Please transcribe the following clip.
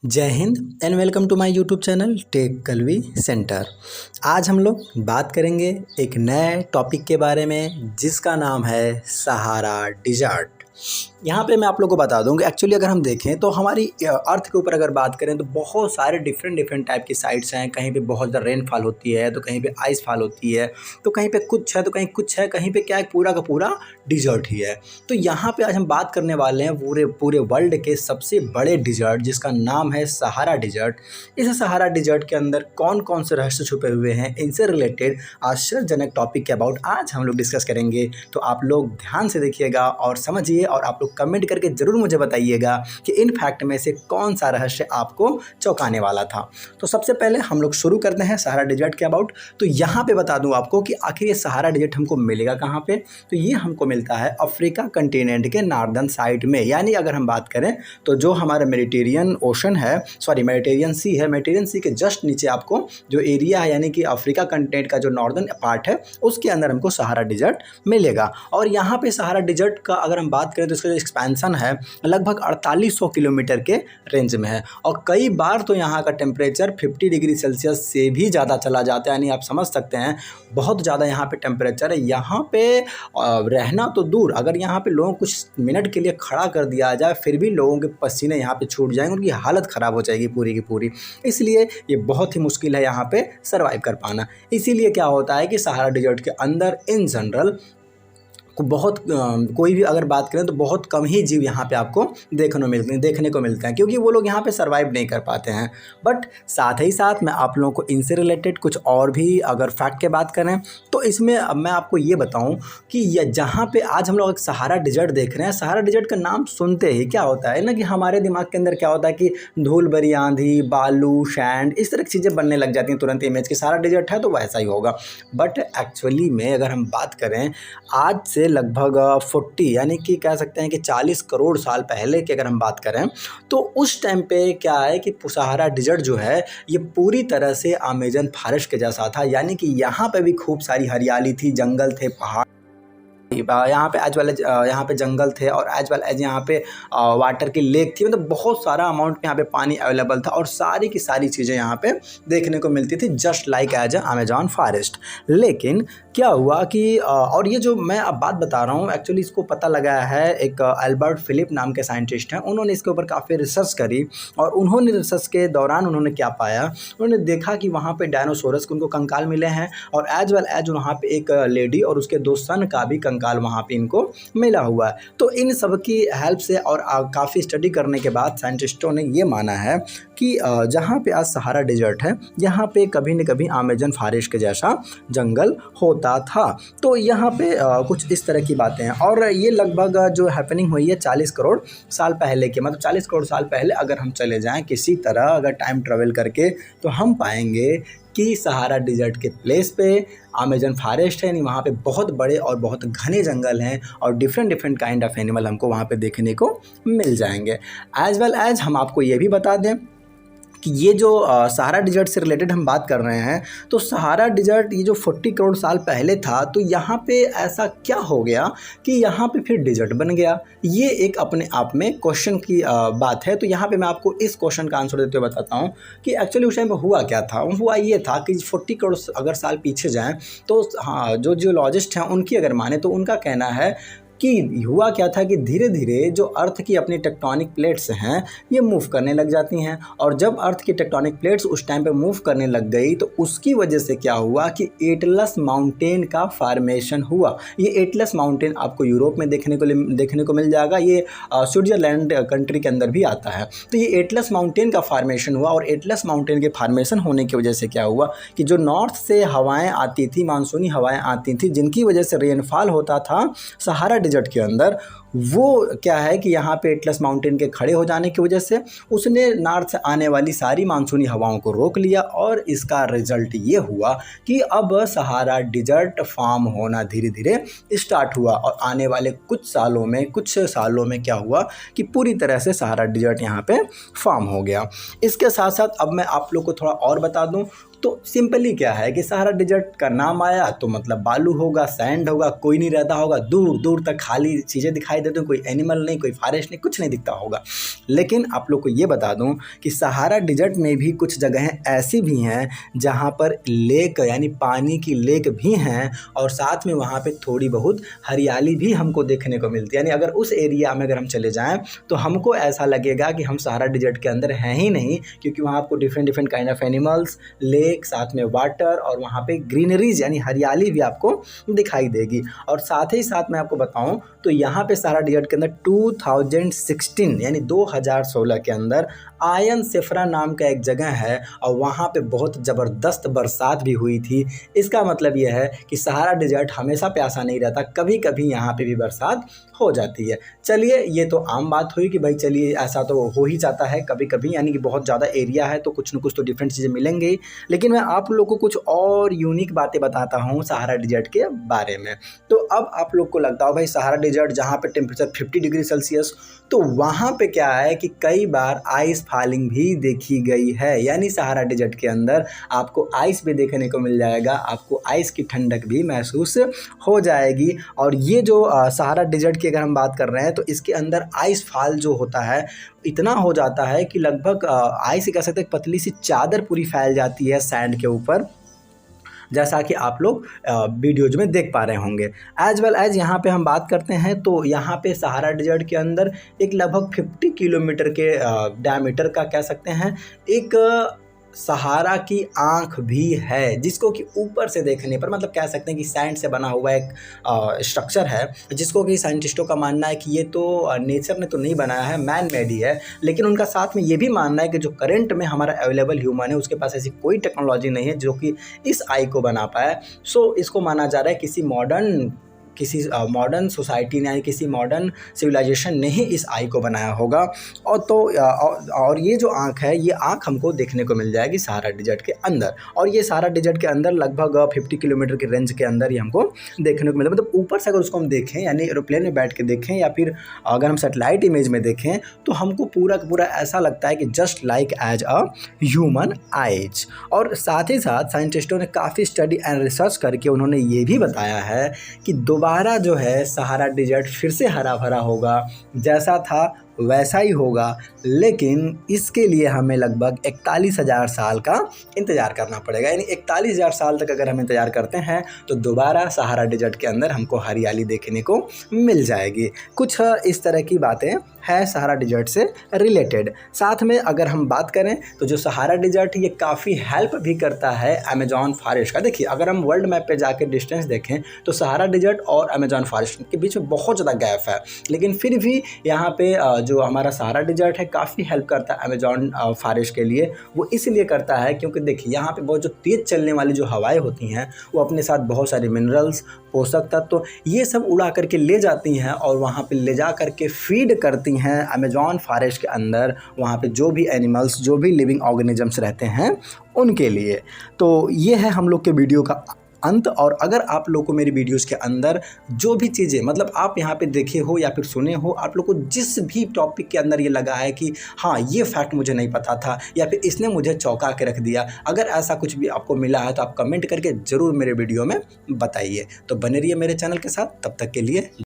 जय हिंद and welcome to my YouTube channel tech Kalvi centre. आज हम लोग बात करेंगे एक नए टॉपिक के बारे में जिसका नाम है सहारा डिजर्ट। यहाँ पे मैं आप लोगों को बता दूँ कि एक्चुअली अगर हम देखें तो हमारी अर्थ के ऊपर अगर बात करें तो बहुत सारे डिफरेंट टाइप की साइट्स हैं। कहीं पे बहुत ज़्यादा रेनफॉल होती है तो कहीं पे आइस फॉल होती है, तो कहीं पे कुछ है तो कहीं कुछ है, कहीं पे क्या है पूरा का पूरा डिजर्ट ही है। तो यहाँ पे आज हम बात करने वाले हैं पूरे पूरे वर्ल्ड के सबसे बड़े डिजर्ट जिसका नाम है सहारा डिजर्ट। इस सहारा डिजर्ट के अंदर कौन कौन से रहस्य छुपे हुए हैं, इनसे रिलेटेड आश्चर्यजनक टॉपिक के अबाउट आज हम लोग डिस्कस करेंगे। तो आप लोग ध्यान से देखिएगा और समझिए, और आप लोग कमेंट करके ज़रूर मुझे बताइएगा कि इन फैक्ट में से कौन सा रहस्य आपको चौंकाने वाला था। तो सबसे पहले हम लोग शुरू करते हैं सहारा डिजर्ट के अबाउट। तो यहाँ पे बता दूँ आपको कि आखिर ये सहारा डिजर्ट हमको मिलेगा कहाँ पे। तो ये हमको मिलता है अफ्रीका कंटिनेंट के नॉर्दर्न साइड में, यानी अगर हम बात करें तो जो हमारा मेडिटेरियन ओशन है, सॉरी मेडिटेरियन सी है, मेडिटेरियन सी के जस्ट नीचे आपको जो एरिया है यानी कि अफ्रीका कंटिनेंट का जो नॉर्दर्न पार्ट है उसके अंदर हमको सहारा डिजर्ट मिलेगा। और यहाँ पे सहारा डिजर्ट का अगर हम बात करें तो इसका जो एक्सपेंशन है लगभग 4800 किलोमीटर के रेंज में है, और कई बार तो यहाँ का टेम्परेचर 50 डिग्री सेल्सियस से भी ज़्यादा चला जाता है। यानी आप समझ सकते हैं बहुत ज़्यादा यहाँ पे टेम्परेचर है। यहाँ पे रहना तो दूर, अगर यहाँ पे लोगों को कुछ मिनट के लिए खड़ा कर दिया जाए फिर भी लोगों के पसीने यहाँ पे छूट जाएंगे, उनकी हालत ख़राब हो जाएगी पूरी की पूरी। इसलिए ये बहुत ही मुश्किल है यहाँ पे सर्वाइव कर पाना। इसीलिए क्या होता है कि सहारा डिजर्ट के अंदर इन जनरल बहुत कोई भी अगर बात करें तो बहुत कम ही जीव यहाँ पे आपको देखने को मिलते हैं, क्योंकि वो लोग यहाँ पे सरवाइव नहीं कर पाते हैं। बट साथ ही साथ मैं आप लोगों को इनसे रिलेटेड कुछ और भी अगर फैक्ट की बात करें तो इसमें अब मैं आपको ये बताऊं कि यह जहाँ पे आज हम लोग एक सहारा डिजर्ट देख रहे हैं, सहारा डिजर्ट का नाम सुनते ही क्या होता है ना कि हमारे दिमाग के अंदर क्या होता है कि धूल भरी आंधी, बालू, सैंड, इस तरह की चीज़ें बनने लग जाती हैं तुरंत इमेज की सहारा डिजर्ट है तो वैसा ही होगा। बट एक्चुअली में अगर हम बात करें आज से लगभग 40 यानी कि कह सकते हैं कि 40 करोड़ साल पहले की अगर हम बात करें तो उस टाइम पे क्या है कि सहारा डिजर्ट जो है ये पूरी तरह से अमेजन फॉरेस्ट के जैसा था। यानी कि यहाँ पे भी खूब सारी हरियाली थी, जंगल थे, पहाड़, यहाँ पे एज वेल एज यहाँ पे जंगल थे, और एज वेल एज यहाँ पे वाटर की लेक थी। मतलब बहुत सारा अमाउंट में यहाँ पे पानी अवेलेबल था और सारी की सारी चीज़ें यहाँ पे देखने को मिलती थी just like as Amazon forest. लेकिन क्या हुआ कि और ये जो मैं अब बात बता रहा हूँ एक्चुअली इसको पता लगाया है एक एल्बर्ट फिलिप नाम के साइंटिस्ट हैं। उन्होंने इसके ऊपर काफ़ी रिसर्च करी, और उन्होंने रिसर्च के दौरान उन्होंने क्या पाया, उन्होंने देखा कि वहाँ पे डायनासोरस के उनको कंकाल मिले हैं, और एज वेल एज वहाँ पे एक लेडी और उसके 2 सन का भी कंकाल वहाँ पे इनको मिला हुआ है। तो इन सब की हेल्प से और काफ़ी स्टडी करने के बाद साइंटिस्टों ने ये माना है कि जहाँ पे आज सहारा डिजर्ट है यहाँ पे कभी न कभी अमेजन फॉरेस्ट के जैसा जंगल होता था। तो यहाँ पे कुछ इस तरह की बातें हैं, और ये लगभग जो हैपनिंग हुई है 40 करोड़ साल पहले की, मतलब 40 करोड़ साल पहले अगर हम चले जाएं किसी तरह अगर टाइम ट्रेवल करके तो हम पाएंगे कि सहारा डिजर्ट के प्लेस पे अमेजन फॉरेस्ट है। यानी वहाँ पे बहुत बड़े और बहुत घने जंगल हैं और डिफरेंट काइंड ऑफ एनिमल हमको वहाँ पे देखने को मिल जाएंगे। एज वेल एज हम आपको ये भी बता दें कि ये जो सहारा डिजर्ट से रिलेटेड हम बात कर रहे हैं, तो सहारा डिजर्ट ये जो 40 करोड़ साल पहले था तो यहाँ पे ऐसा क्या हो गया कि यहाँ पे फिर डिजर्ट बन गया। ये एक अपने आप में क्वेश्चन की बात है। तो यहाँ पे मैं आपको इस क्वेश्चन का आंसर देते हुए बताता हूँ कि एक्चुअली उस टाइम पर हुआ क्या था। हुआ ये था कि 40 करोड़ अगर साल पीछे जाएँ तो हाँ जो जियोलॉजिस्ट हैं उनकी अगर माने तो उनका कहना है कि हुआ क्या था कि धीरे धीरे जो अर्थ की अपनी टेक्टोनिक प्लेट्स हैं ये मूव करने लग जाती हैं, और जब अर्थ की टेक्टोनिक प्लेट्स उस टाइम पे मूव करने लग गई तो उसकी वजह से क्या हुआ कि एटलस माउंटेन का फॉर्मेशन हुआ। ये एटलस माउंटेन आपको यूरोप में देखने को मिल जाएगा, ये स्विट्जरलैंड कंट्री के अंदर भी आता है। तो ये एटलस माउंटेन का फॉर्मेशन हुआ, और एटलस माउंटेन के फॉर्मेशन होने की वजह से क्या हुआ कि जो नॉर्थ से हवाएँ आती थी, मानसूनी हवाएँ आती थी जिनकी वजह से रेनफॉल होता था सहारा डिजर्ट के अंदर, वो क्या है कि यहाँ पे एटलस माउंटेन के खड़े हो जाने की वजह से उसने नॉर्थ से आने वाली सारी मानसूनी हवाओं को रोक लिया, और इसका रिजल्ट ये हुआ कि अब सहारा डिजर्ट फॉर्म होना धीरे धीरे स्टार्ट हुआ। और आने वाले कुछ सालों में क्या हुआ कि पूरी तरह से सहारा डिजर्ट यहाँ पे फॉर्म हो गया। इसके साथ साथ अब मैं आप लोग को थोड़ा और बता दूँ तो सिंपली क्या है कि सहारा डिजर्ट का नाम आया तो मतलब बालू होगा, सैंड होगा, कोई नहीं रहता होगा, दूर दूर तक खाली चीज़ें दिखाई देती, कोई एनिमल नहीं, कोई फॉरेस्ट नहीं, कुछ नहीं दिखता होगा। लेकिन आप लोग को ये बता दूं कि सहारा डिजर्ट में भी कुछ जगहें ऐसी भी हैं जहां पर लेक यानी पानी की लेक भी हैं और साथ में वहां पे थोड़ी बहुत हरियाली भी हमको देखने को मिलती है। यानी अगर उस एरिया में अगर हम चले जाएं तो हमको ऐसा लगेगा कि हम सहारा डिजर्ट के अंदर हैं ही नहीं, क्योंकि वहाँ आपको different different kind of animals, lake, साथ में वाटर और वहाँ पे ग्रीनरीज यानी हरियाली भी आपको दिखाई देगी। और साथ ही साथ मैं आपको बताऊं तो यहाँ पे सहारा डिजर्ट के अंदर 2016 यानी 2016 के अंदर आयन सेफ्रा नाम का एक जगह है और वहाँ पे बहुत ज़बरदस्त बरसात भी हुई थी। इसका मतलब यह है कि सहारा डिजर्ट हमेशा प्यासा नहीं रहता, कभी कभी यहाँ पे भी बरसात हो जाती है। चलिए ये तो आम बात हुई कि भाई चलिए ऐसा तो हो ही जाता है कभी कभी, यानी कि बहुत ज़्यादा एरिया है तो कुछ न कुछ तो डिफरेंट चीज़ें मिलेंगी। लेकिन मैं आप लोग को कुछ और यूनिक बातें बताता हूँ सहारा डिजर्ट के बारे में। तो अब आप लोग को लगता हो भाई सहारा डिजर्ट जहाँ पे टेम्परेचर 50 डिग्री सेल्सियस, तो वहाँ पे क्या है कि कई बार आइस फॉलिंग भी देखी गई है। यानी सहारा डिजर्ट के अंदर आपको आइस भी देखने को मिल जाएगा, आपको आइस की ठंडक भी महसूस हो जाएगी। और ये जो सहारा डिजर्ट की अगर हम बात कर रहे हैं तो इसके अंदर आइस फॉल जो होता है इतना हो जाता है कि लगभग आइस कह सकते हैं पतली सी चादर पूरी फैल जाती है सैंड के ऊपर, जैसा कि आप लोग वीडियोज में देख पा रहे होंगे। एज वेल एज यहाँ पे हम बात करते हैं तो यहाँ पे सहारा डिजर्ट के अंदर एक लगभग 50 किलोमीटर के डायमीटर का कह सकते हैं एक सहारा की आँख भी है, जिसको कि ऊपर से देखने पर मतलब कह सकते हैं कि सैंड से बना हुआ एक स्ट्रक्चर है, जिसको कि साइंटिस्टों का मानना है कि ये तो नेचर ने तो नहीं बनाया है, मैन मेड ही है। लेकिन उनका साथ में ये भी मानना है कि जो करंट में हमारा अवेलेबल ह्यूमन है उसके पास ऐसी कोई टेक्नोलॉजी नहीं है जो कि इस आई को बना पाए। सो इसको माना जा रहा है किसी मॉडर्न सोसाइटी ने, किसी मॉडर्न सिविलाइजेशन ने ही इस आई को बनाया होगा। और ये जो आँख है, ये आँख हमको देखने को मिल जाएगी सहारा डिजर्ट के अंदर। और ये सहारा डिजर्ट के अंदर लगभग 50 किलोमीटर के रेंज के अंदर ही हमको देखने को मिलता है। मतलब ऊपर से अगर उसको हम देखें यानी एरोप्लेन में बैठ के देखें या फिर अगर हम सैटेलाइट इमेज में देखें तो हमको पूरा का पूरा ऐसा लगता है कि just like as a human eyes. और साथ ही साथ साइंटिस्टों ने काफ़ी स्टडी एंड रिसर्च करके उन्होंने ये भी बताया है कि दोबारा जो है सहारा डिजर्ट फिर से हरा भरा होगा, जैसा था वैसा ही होगा। लेकिन इसके लिए हमें लगभग 41,000 साल का इंतज़ार करना पड़ेगा। यानी 41,000 साल तक अगर हम इंतज़ार करते हैं तो दोबारा सहारा डिजर्ट के अंदर हमको हरियाली देखने को मिल जाएगी। कुछ इस तरह की बातें है सहारा डिजर्ट से रिलेटेड। साथ में अगर हम बात करें तो जो सहारा डिजर्ट ये काफ़ी हेल्प भी करता है अमेजॉन फॉरेस्ट का। देखिए अगर हम वर्ल्ड मैप पे जाके डिस्टेंस देखें तो सहारा डिजर्ट और अमेजॉन फॉरेस्ट के बीच में बहुत ज़्यादा गैप है, लेकिन फिर भी यहाँ पे जो हमारा सहारा डिजर्ट है काफ़ी हेल्प करता है अमेजॉन फॉरेस्ट के लिए। वो इसलिए करता है क्योंकि देखिए यहाँ पे बहुत जो तेज़ चलने वाली जो हवाएं होती हैं वो अपने साथ बहुत सारे मिनरल्स, पोषक तत्व ये सब उड़ा करके ले जाती हैं और वहाँ पे ले जा करके फीड करती हैं अमेजॉन फॉरेस्ट के अंदर वहाँ पे जो भी एनिमल्स, जो भी लिविंग ऑर्गेनिजम्स रहते हैं उनके लिए। तो ये है हम लोग के वीडियो का अंत। और अगर आप लोग को मेरी वीडियोस के अंदर जो भी चीज़ें मतलब आप यहाँ पे देखे हो या फिर सुने हो, आप लोग को जिस भी टॉपिक के अंदर ये लगा है कि हाँ ये फैक्ट मुझे नहीं पता था या फिर इसने मुझे चौंका के रख दिया, अगर ऐसा कुछ भी आपको मिला है तो आप कमेंट करके ज़रूर मेरे वीडियो में बताइए। तो बने रहिए मेरे चैनल के साथ, तब तक के लिए